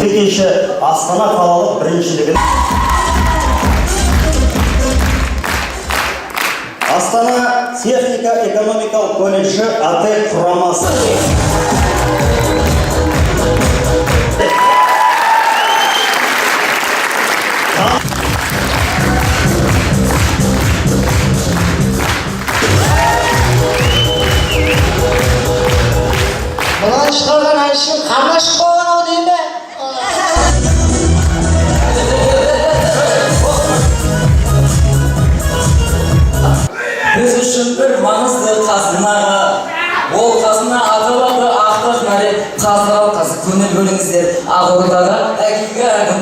12-ші Астана қалалық біріншілігін Астана техника-экономикалық колледжі АТЭК құрамасы. Бұлан шығарған әншін қарнаш болған ау деймі? Біз үшін бір маңызды қазынаға, ол қазына аталады ақтық мәре қазынал қазы көңіл бөліңіздер. Ақордаға әкиғағым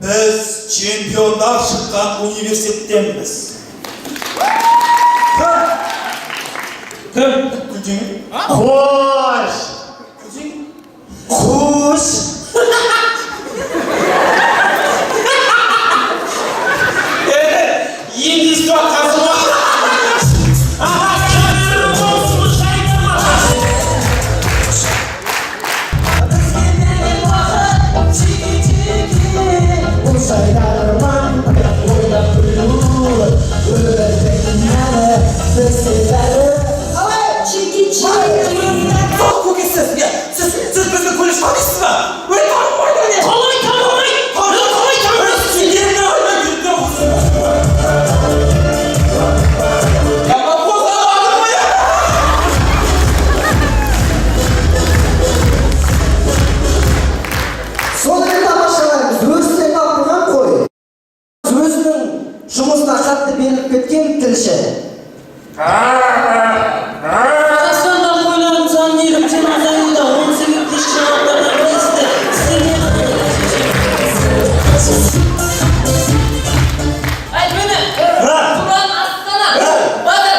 Біз чемпиондар шыққан университеттенбіз. Кім? Күлжің? Қош! Күлжің? Қош! Енді сұрақ қазыма! Siz bizga ko'rishmadingiz mi? Voy tanımaydi meni. Qalay tanımay. Qalay tanımay. Siz yerine ayda yurtda bo'lsin. Ya boza adamı ya. So'nggi tomoshalarimiz o'zidan topilgan qo'y. O'zining жұмысына қатты беріліп кеткен тілші. Қазақстанда қойларын санын 20-ден азаюда, оның себепті жаңалықтардан білесіздер. Мені! Тұран Астана! Базар!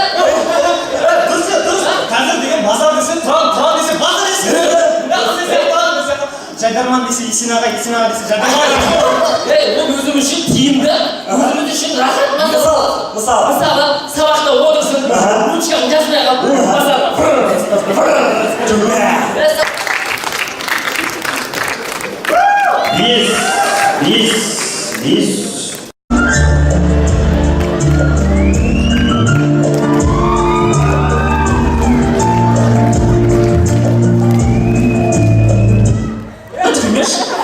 Дұрыс. Қазір деген базар десе, тұран десе, базар десе. Жайдарман десе, Есенаға десе, Жайдарман. Ол өзім үшін тиімді, өзіміз үшін рахат маңызды. Мысалы, сабақта отырсын, ручканың жасына қалып, базарға. Бес.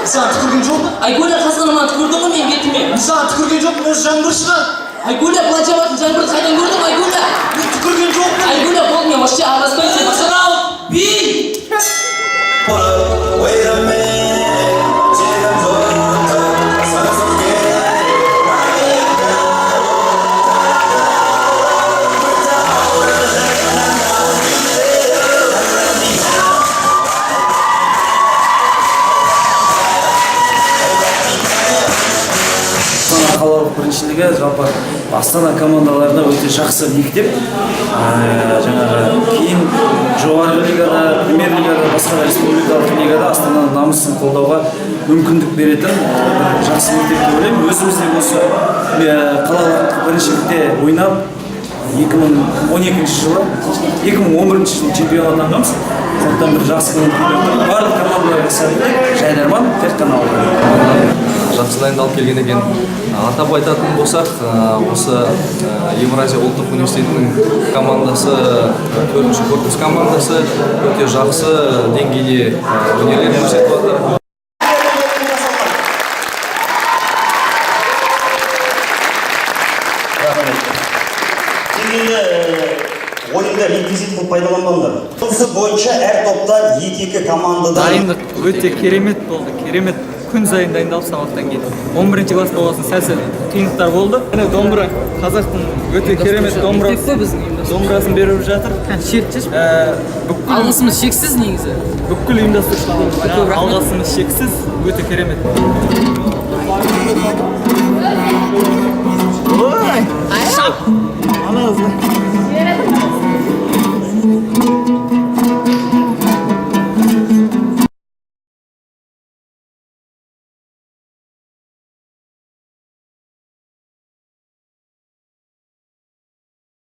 Саған түкірген жоқ па? Айгүлі қазаныман көрдің ғой мен бетіме? Саған түкірген жоқ, өзі жаңбыр шығар. Айгүлі былай жабатын жаңбырды қайдан көрдің Айгүлі? Мен түкірген жоқ па? Айгүлі болмен вообще араласпайсың. Пацанал, бей! қалалық біріншілігі жалпы Астана командаларына өте жақсы мектеп. Жаңағы кейін жоғарғы лигада, премьер-лигада, басқа да республикалық лигада Астананың намысын қолдауға мүмкіндік беретін жақсы мектеп деп ойлаймын. Өзіміз де осы қалалық біріншілікте ойнап 2012 жылы 2011 жылы чемпион атанғанбыз. Сондықтан бір жақсы көңіл барлық командаларға сәттілік, Жайдарман тек қана жақсы дайындалып келген екен. Атап айтатын болсақ, осы Евразия ұлттық университетінің командасы, 4-ші корпус командасы өте жақсы деңгейде өнерлер көрсетіп жатыр. Ойында реквизит қылып пайдаланбаңдар. Осы бойынша әр топтан 2 командадан дайындық өте керемет болды. Керемет күн сайын дайындалып сабақтан кейін. 11-ші класс болғасын сәл қиындықтар болды. Домбыра қазақтың өте керемет домбырасын беріп жатыр. Алғысымыз шексіз негізі. Бүкіл ұйымдастырушыларға алғысымыз шексіз, өте керемет. Шап!